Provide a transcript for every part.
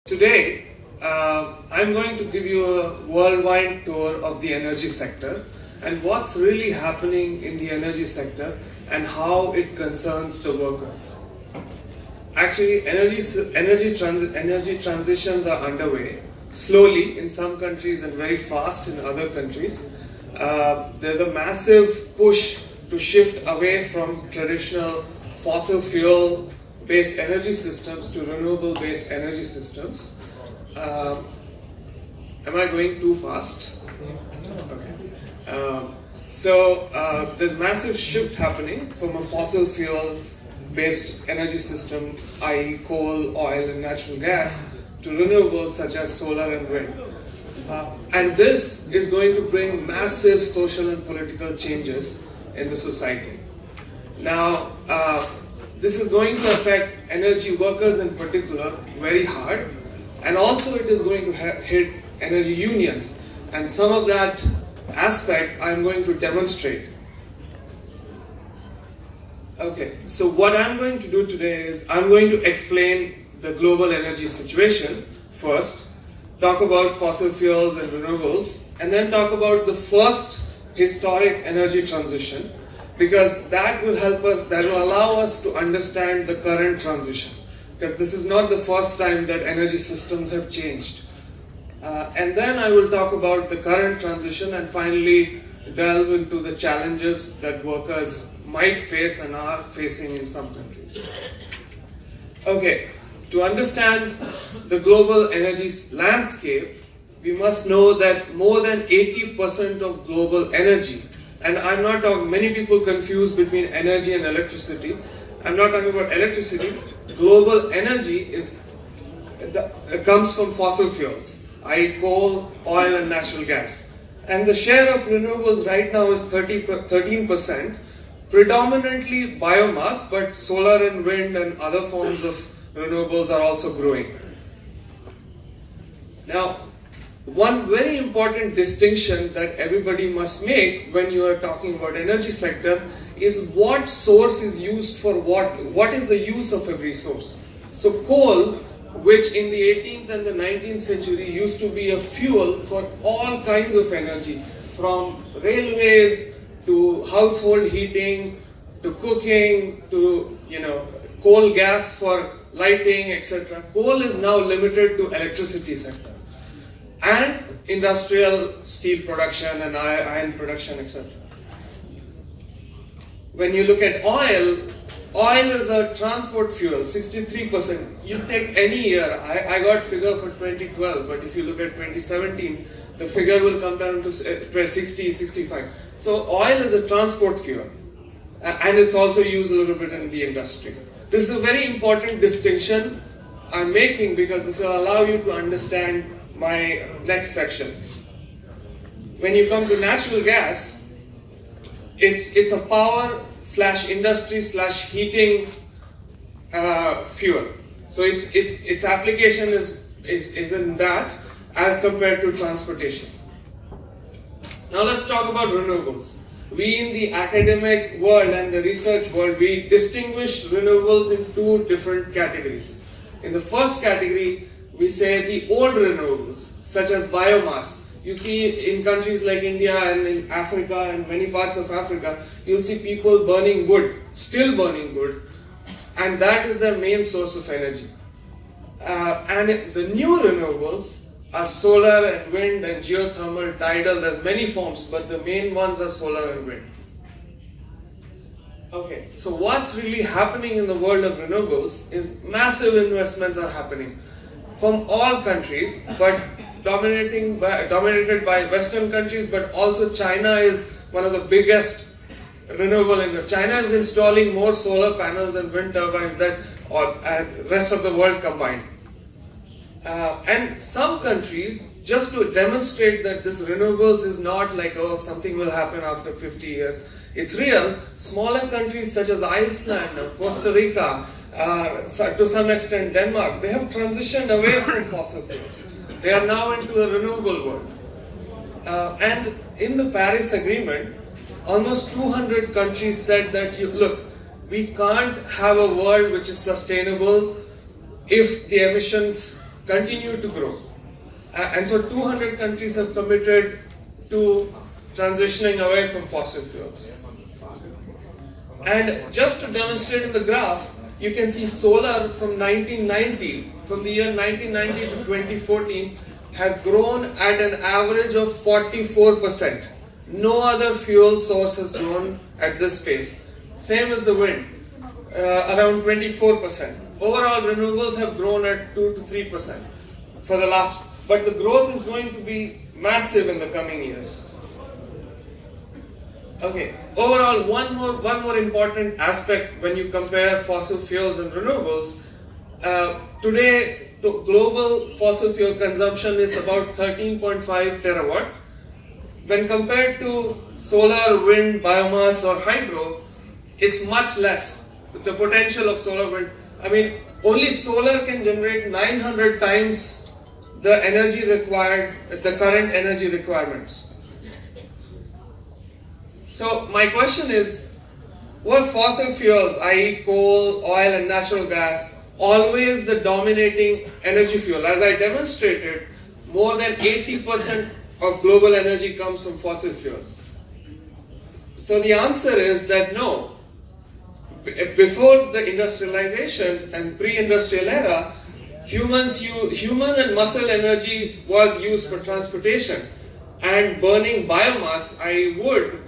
Today, I'm going to give you a worldwide tour of the energy sector and what's really happening in the energy sector and how it concerns the workers. Actually, energy transitions are underway, slowly in some countries and very fast in other countries. There's a massive push to shift away from traditional fossil fuel based energy systems to renewable based energy systems. Am I going too fast? Okay. There's massive shift happening from a fossil fuel based energy system, i.e. coal, oil and natural gas, to renewables such as solar and wind. And this is going to bring massive social and political changes in the society. Now, this is going to affect energy workers in particular very hard, and also it is going to hit energy unions, and some of that aspect I'm going to demonstrate. Okay, so what I'm going to do today is I'm going to explain the global energy situation first, talk about fossil fuels and renewables, and then talk about the first historic energy transition, because that will help us, that will allow us to understand the current transition, because this is not the first time that energy systems have changed. And then I will talk about the current transition and finally delve into the challenges that workers might face and are facing in some countries. Okay, to understand the global energy landscape, we must know that more than 80% of global energy, and I'm not talking, many people confuse between energy and electricity. I'm not talking about electricity. Global energy comes from fossil fuels, i.e. coal, oil and natural gas. And the share of renewables right now is 13%, predominantly biomass, but solar and wind and other forms of renewables are also growing. Now, one very important distinction that everybody must make when you are talking about energy sector is what source is used for what is the use of every source. So coal, which in the 18th and the 19th century used to be a fuel for all kinds of energy, from railways to household heating to cooking to coal gas for lighting, etc. Coal is now limited to electricity sector and industrial steel production and iron production, etc. When you look at oil, oil is a transport fuel, 63%. You take any year, I got figure for 2012, but if you look at 2017, the figure will come down to 60, 65. So oil is a transport fuel, and it's also used a little bit in the industry. This is a very important distinction I'm making because this will allow you to understand my next section. When you come to natural gas, it's a power / industry / heating fuel. So its application is in that as compared to transportation. Now let's talk about renewables. We in the academic world and the research world, we distinguish renewables in two different categories. In the first category, we say the old renewables, such as biomass. You see in countries like India and in Africa and many parts of Africa, you'll see people burning wood, still burning wood, and that is their main source of energy. And the new renewables are solar and wind and geothermal, tidal. There's many forms, but the main ones are solar and wind. Okay, so what's really happening in the world of renewables is massive investments are happening from all countries, but dominated by Western countries, but also China is one of the biggest renewable industries. China is installing more solar panels and wind turbines than rest of the world combined. And some countries, just to demonstrate that this renewables is not like, oh, something will happen after 50 years. It's real. Smaller countries such as Iceland or Costa Rica, to some extent Denmark, they have transitioned away from fossil fuels. They are now into a renewable world. And in the Paris Agreement, almost 200 countries said that, look, we can't have a world which is sustainable if the emissions continue to grow. And so 200 countries have committed to transitioning away from fossil fuels. And just to demonstrate in the graph, you can see solar from 1990, from the year 1990 to 2014, has grown at an average of 44%. No other fuel source has grown at this pace. Same as the wind, around 24%. Overall, renewables have grown at 2 to 3% for the last, but the growth is going to be massive in the coming years. Okay, overall, one more important aspect when you compare fossil fuels and renewables. Today, the global fossil fuel consumption is about 13.5 terawatt. When compared to solar, wind, biomass or hydro, it's much less. The potential of solar, wind, only solar can generate 900 times the energy required, the current energy requirements. So my question is, were fossil fuels, i.e. coal, oil and natural gas, always the dominating energy fuel? As I demonstrated, more than 80% of global energy comes from fossil fuels. So the answer is that no. Before the industrialization and pre-industrial era, human and muscle energy was used for transportation, and burning biomass, i.e. wood,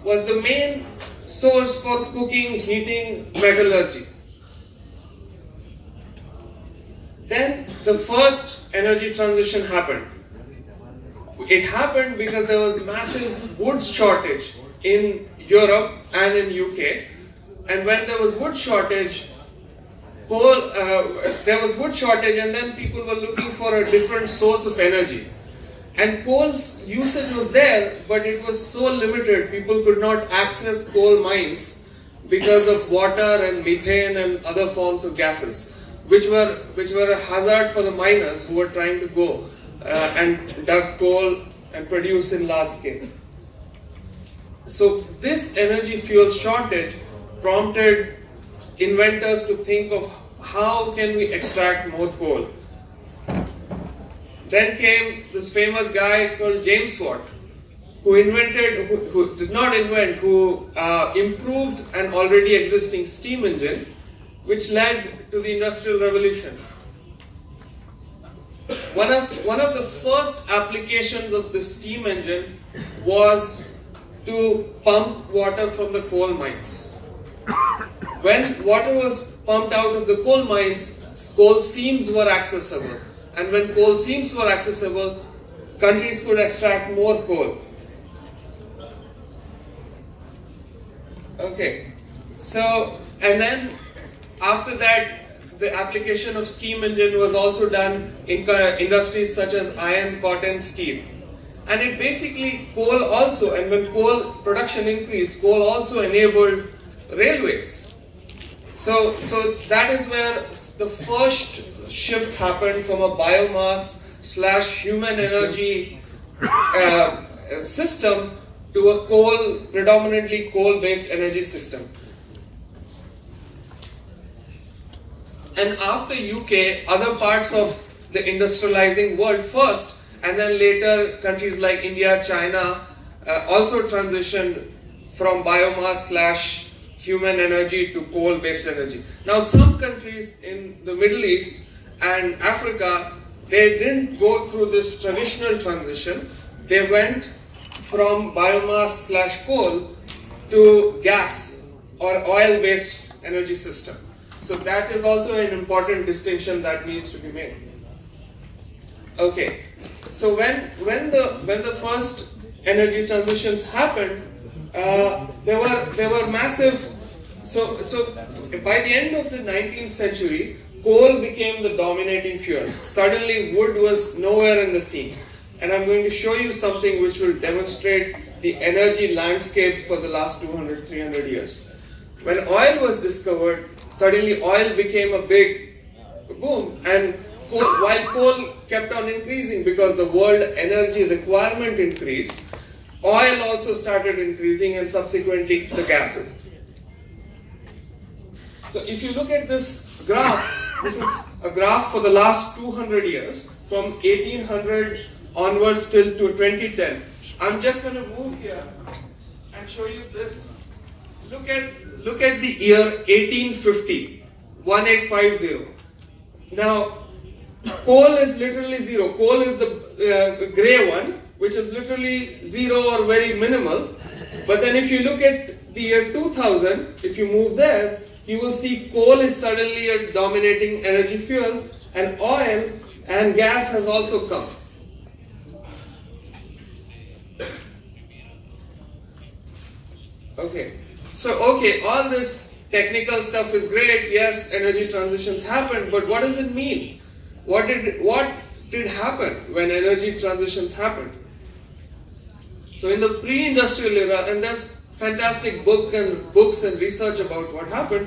was the main source for cooking, heating, metallurgy. Then the first energy transition happened. It happened because there was massive wood shortage in Europe and in UK. And when there was wood shortage, and then people were looking for a different source of energy. And coal's usage was there, but it was so limited, people could not access coal mines because of water and methane and other forms of gases, which were a hazard for the miners who were trying to go and dug coal and produce in large scale. So this energy fuel shortage prompted inventors to think of how can we extract more coal. Then came this famous guy called James Watt, who improved an already existing steam engine, which led to the Industrial Revolution. One of the first applications of the steam engine was to pump water from the coal mines. When water was pumped out of the coal mines, coal seams were accessible. And when coal seams were accessible, countries could extract more coal. Okay, so, and then after that, the application of steam engine was also done in industries such as iron, cotton, steel. And it basically, coal also, and when coal production increased, coal also enabled railways. So that is where the first shift happened from a biomass / human energy system to a predominantly coal-based energy system. And after UK, other parts of the industrializing world first, and then later countries like India, China also transitioned from biomass / human energy to coal-based energy. Now some countries in the Middle East and Africa, they didn't go through this traditional transition. They went from biomass / coal to gas or oil-based energy system. So that is also an important distinction that needs to be made. Okay, so when the first energy transitions happened, there were massive. So by the end of the 19th century, coal became the dominating fuel. Suddenly, wood was nowhere in the scene. And I'm going to show you something which will demonstrate the energy landscape for the last 200, 300 years. When oil was discovered, suddenly oil became a big boom. And while coal kept on increasing because the world energy requirement increased, oil also started increasing and subsequently the gases. So if you look at this graph, This is a graph for the last 200 years, from 1800 onwards till to 2010. I'm just going to move here and show you this. Look at the year 1850, 1850. Now, coal is literally zero. Coal is the gray one, which is literally zero or very minimal. But then if you look at the year 2000, if you move there, you will see coal is suddenly a dominating energy fuel, and oil and gas has also come. Okay, all this technical stuff is great. Yes, energy transitions happened, but what does it mean? What did happen when energy transitions happened? So in the pre-industrial era, and there's fantastic books and research about what happened,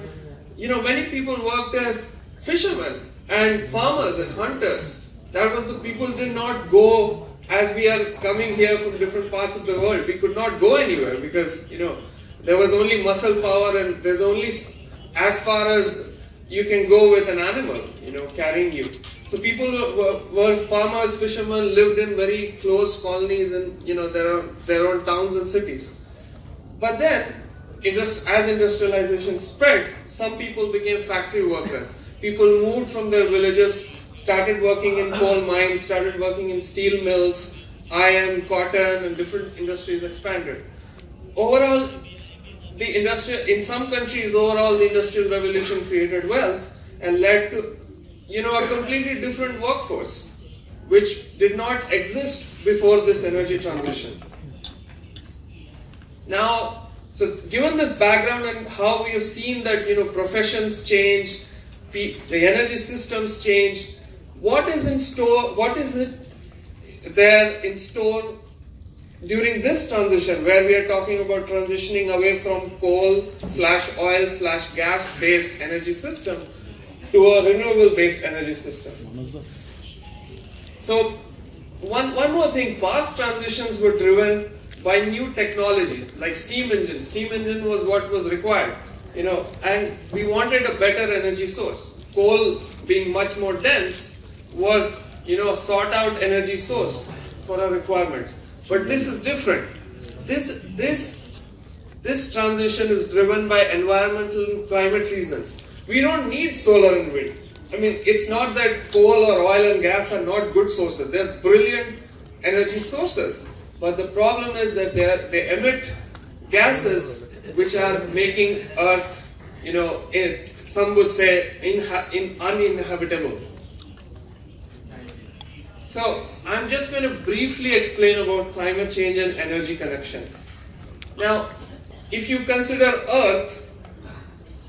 many people worked as fishermen and farmers and hunters. That was the people did not go as we are coming here from different parts of the world. We could not go anywhere because, there was only muscle power, and there's only as far as you can go with an animal, carrying you. So people were farmers, fishermen, lived in very close colonies and, their own towns and cities. But then, as industrialization spread, some people became factory workers. People moved from their villages, started working in coal mines, started working in steel mills, iron, cotton, and different industries expanded. Overall, in some countries, the industrial revolution created wealth and led to, a completely different workforce, which did not exist before this energy transition. Now, so given this background and how we have seen that, professions change, the energy systems change, what is in store, what is it there in store during this transition, where we are talking about transitioning away from coal/oil/gas based energy system to a renewable based energy system? So one more thing, past transitions were driven by new technology like steam engine. Steam engine was what was required, and we wanted a better energy source. Coal, being much more dense, was a sought out energy source for our requirements. But this is different. This transition is driven by environmental and climate reasons. We don't need solar and wind. It's not that coal or oil and gas are not good sources. They're brilliant energy sources. But the problem is that they emit gases which are making Earth, some would say uninhabitable. So I'm just going to briefly explain about climate change and energy connection. Now, if you consider Earth,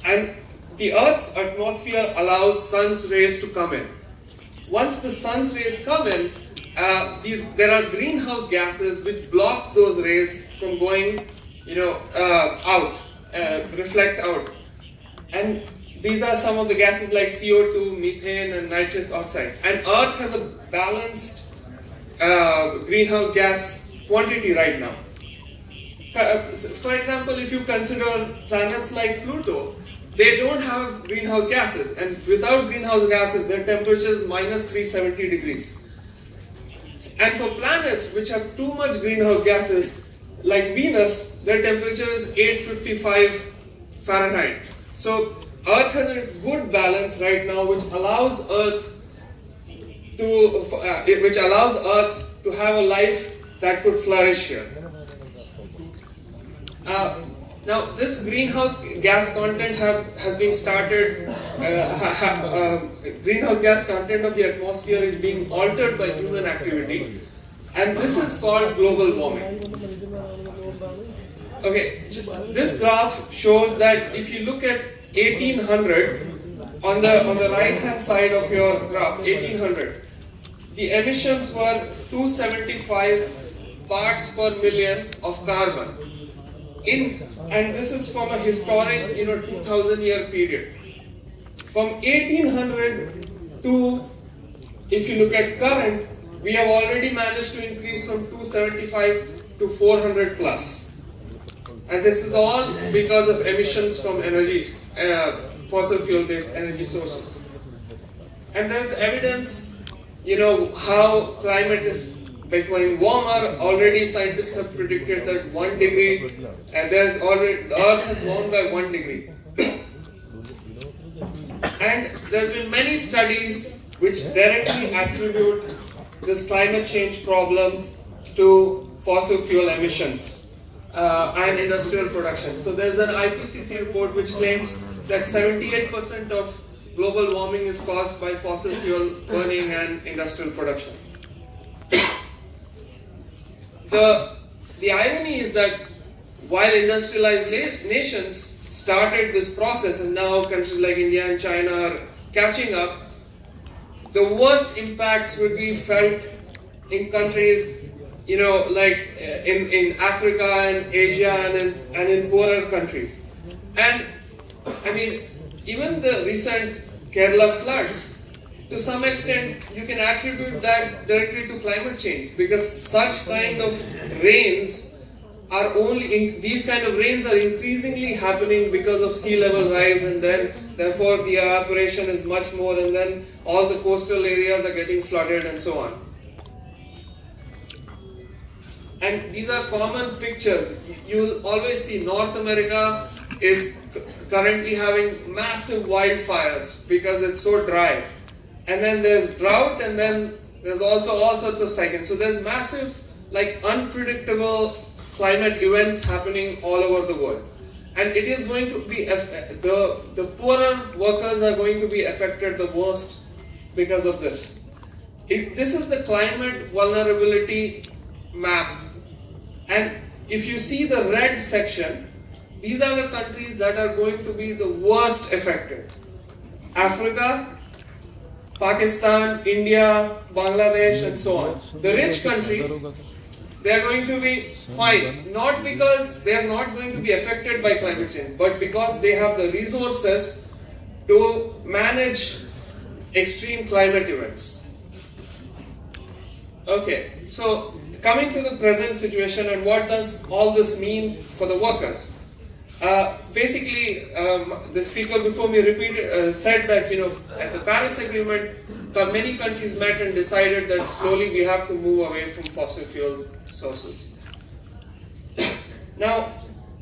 and the Earth's atmosphere allows sun's rays to come in. Once the sun's rays come in, there are greenhouse gases which block those rays from going, out, reflect out. And these are some of the gases like CO2, methane, and nitric oxide. And Earth has a balanced greenhouse gas quantity right now. For example, if you consider planets like Pluto, they don't have greenhouse gases. And without greenhouse gases, their temperature is minus 370 degrees. And for planets which have too much greenhouse gases, like Venus, their temperature is 855 Fahrenheit. So Earth has a good balance right now, which allows Earth to have a life that could flourish here. Now, this greenhouse gas content has been started. Greenhouse gas content of the atmosphere is being altered by human activity, and this is called global warming. Okay, this graph shows that if you look at 1800 on the right hand side of your graph, 1800, the emissions were 275 parts per million of carbon. And this is from a historic 2000 year period. From 1800 to, if you look at current, we have already managed to increase from 275 to 400 plus. And this is all because of emissions from fossil fuel based energy sources. And there's evidence, how climate is becoming warmer. Already scientists have predicted that 1 degree, and the Earth has warmed by 1 degree. And there's been many studies which directly attribute this climate change problem to fossil fuel emissions and industrial production. So there's an IPCC report which claims that 78% of global warming is caused by fossil fuel burning and industrial production. The irony is that while industrialized nations started this process, and now countries like India and China are catching up, the worst impacts would be felt in countries, like in Africa and Asia and in poorer countries. And I mean, even the recent Kerala floods, to some extent, you can attribute that directly to climate change, because such kind of rains these kind of rains are increasingly happening because of sea level rise, and then therefore the evaporation is much more, and then all the coastal areas are getting flooded and so on. And these are common pictures. You'll always see North America is currently having massive wildfires because it's so dry. And then there's drought, and then there's also all sorts of cycles. So there's massive, unpredictable climate events happening all over the world. And it is going to be, the poorer workers are going to be affected the most because of this. This is the climate vulnerability map. And if you see the red section, these are the countries that are going to be the worst affected. Africa, Pakistan, India, Bangladesh, and so on. The rich countries, they are going to be fine. Not because they are not going to be affected by climate change, but because they have the resources to manage extreme climate events. Okay, so coming to the present situation, and what does all this mean for the workers? Basically, the speaker before me said that at the Paris Agreement, many countries met and decided that slowly we have to move away from fossil fuel sources. Now,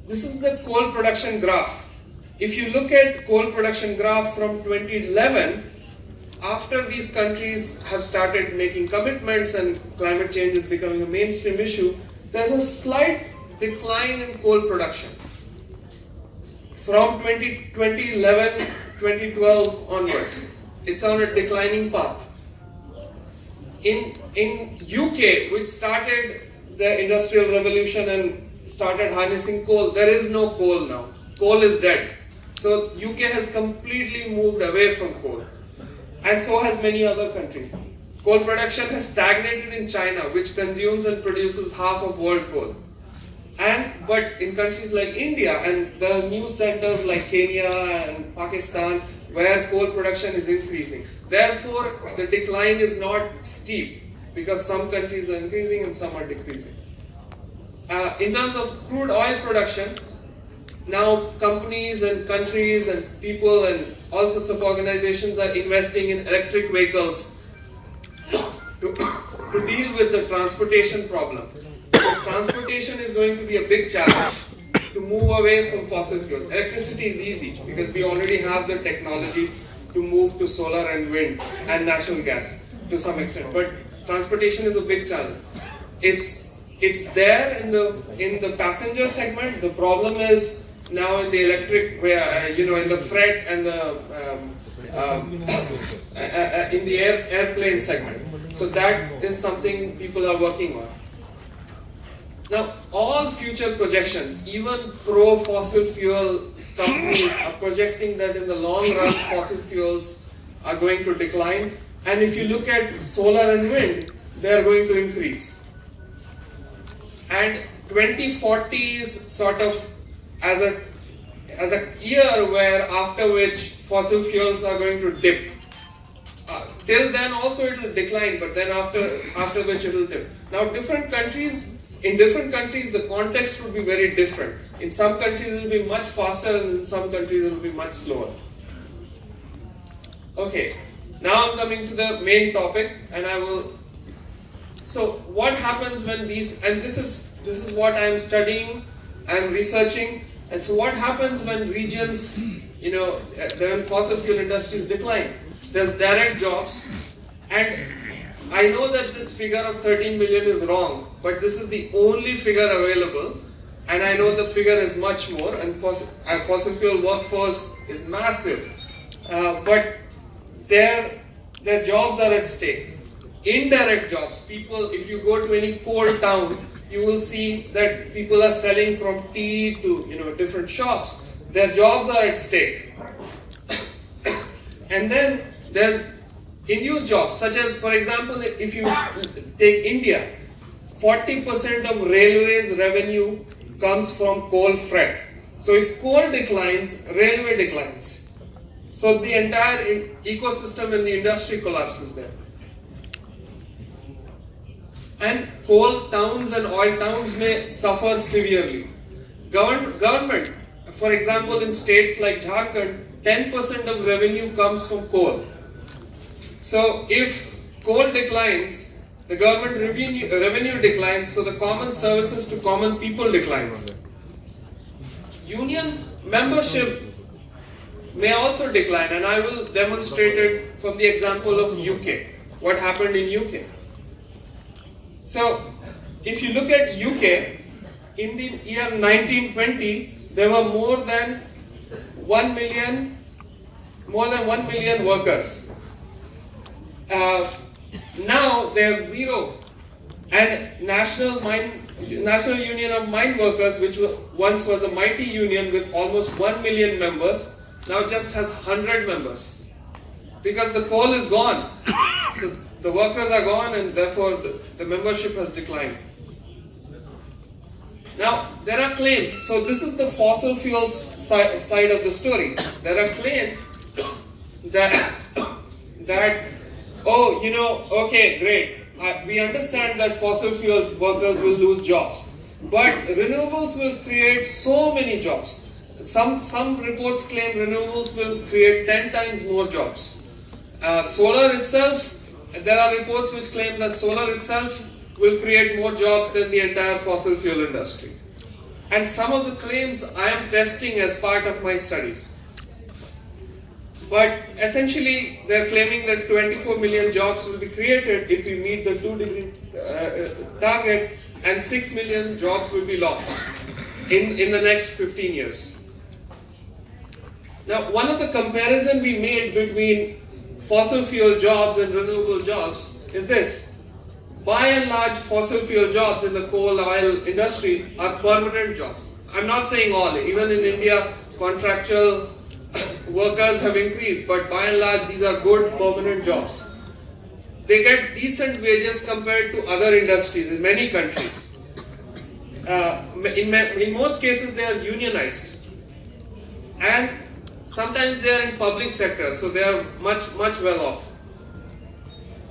this is the coal production graph. If you look at coal production graph from 2011, after these countries have started making commitments and climate change is becoming a mainstream issue, there's a slight decline in coal production. From 2011, 2012 onwards, it's on a declining path. In UK, which started the Industrial Revolution and started harnessing coal, there is no coal now. Coal is dead. So UK has completely moved away from coal. And so has many other countries. Coal production has stagnated in China, which consumes and produces half of world coal. But in countries like India and the new centers like Kenya and Pakistan, where coal production is increasing. Therefore, the decline is not steep, because some countries are increasing and some are decreasing. In terms of crude oil production, now companies and countries and people and all sorts of organizations are investing in electric vehicles to deal with the transportation problem. Because transportation is going to be a big challenge to move away from fossil fuel. Electricity is easy because we already have the technology to move to solar and wind and natural gas to some extent. But transportation is a big challenge. It's there in the passenger segment. The problem is now in the electric, in the freight and in the airplane segment. So that is something people are working on. Now, all future projections, even pro-fossil fuel companies are projecting that in the long run, fossil fuels are going to decline. And if you look at solar and wind, they are going to increase. And 2040 is sort of as a year where after which fossil fuels are going to dip. Till then also it will decline, but then after which it will dip. Now, in different countries, the context would be very different. In some countries, it will be much faster, and in some countries, it will be much slower. Okay, Now I'm coming to the main topic, and I will. So what happens when these, and this is what I'm studying, I'm researching, and so what happens when regions, when fossil fuel industries decline? There's direct jobs, and I know that this figure of 13 million is wrong, but this is the only figure available, and I know the figure is much more, and fossil fuel workforce is massive, but their jobs are at stake. Indirect jobs, people, if you go to any coal town, you will see that people are selling from tea to different shops. Their jobs are at stake. And then there's induced jobs, such as, for example, if you take India, 40% of railways revenue comes from coal freight. So if coal declines, railway declines. So the entire ecosystem in the industry collapses there. And coal towns and oil towns may suffer severely. Government, for example, in states like Jharkhand, 10% of revenue comes from coal. So if coal declines, the government revenue declines, so the common services to common people declines. Unions membership may also decline, and I will demonstrate it from the example of UK. What happened in UK? So, if you look at UK, in the year 1920, there were more than 1 million workers. Now they have zero. And National Union of Mine Workers, which once was a mighty union with almost 1 million members, now just has 100 members. Because the coal is gone. So the workers are gone, and therefore the membership has declined. Now, there are claims. So this is the fossil fuels side of the story. There are claims that okay, great. We understand that fossil fuel workers will lose jobs, but renewables will create so many jobs. Some reports claim renewables will create 10 times more jobs. Solar itself, there are reports which claim that solar itself will create more jobs than the entire fossil fuel industry. And some of the claims I am testing as part of my studies. But essentially, they are claiming that 24 million jobs will be created if we meet the 2-degree target, and 6 million jobs will be lost in the next 15 years. Now, one of the comparisons we made between fossil fuel jobs and renewable jobs is this. By and large, fossil fuel jobs in the coal oil industry are permanent jobs. I'm not saying all. Even in India, contractual workers have increased, but by and large, these are good permanent jobs. They get decent wages compared to other industries in many countries. In most cases, they are unionized. And sometimes they are in public sector, so they are much well off.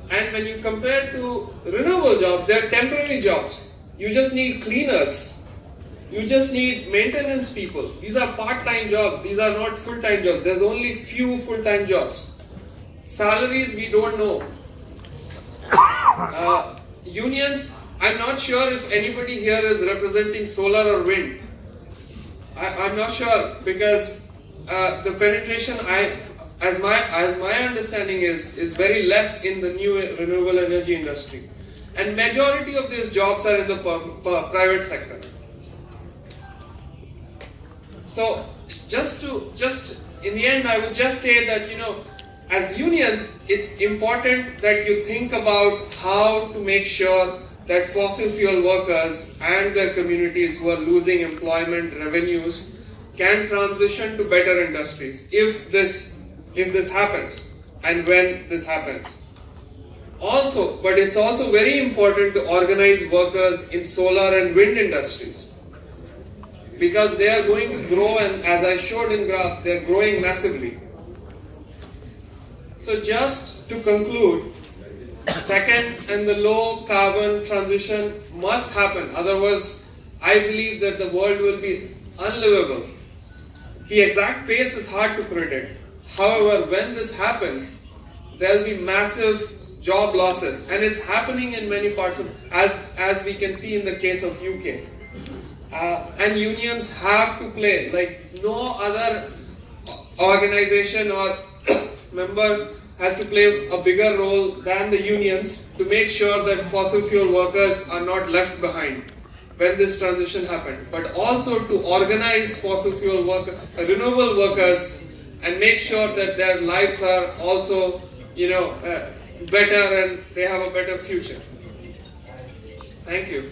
And when you compare to renewable jobs, they are temporary jobs. You just need cleaners. You just need maintenance people. These are part-time jobs. These are not full-time jobs. There's only few full-time jobs. Salaries, we don't know. Unions, I'm not sure if anybody here is representing solar or wind. I'm not sure, because the penetration, as my understanding is very less in the new renewable energy industry, and majority of these jobs are in the private sector. So just in the end, I would just say that as unions, it's important that you think about how to make sure that fossil fuel workers and their communities who are losing employment revenues can transition to better industries if this happens and when this happens. Also, but it's also very important to organize workers in solar and wind industries, because they are going to grow, and as I showed in graph, they are growing massively. So just to conclude, second, and the low carbon transition must happen. Otherwise, I believe that the world will be unlivable. The exact pace is hard to predict. However, when this happens, there'll be massive job losses, and it's happening in many parts of, as we can see in the case of UK. And unions have to play, like no other organization or member has to play a bigger role than the unions to make sure that fossil fuel workers are not left behind when this transition happened, but also to organize fossil fuel renewable workers, and make sure that their lives are also, better and they have a better future. Thank you.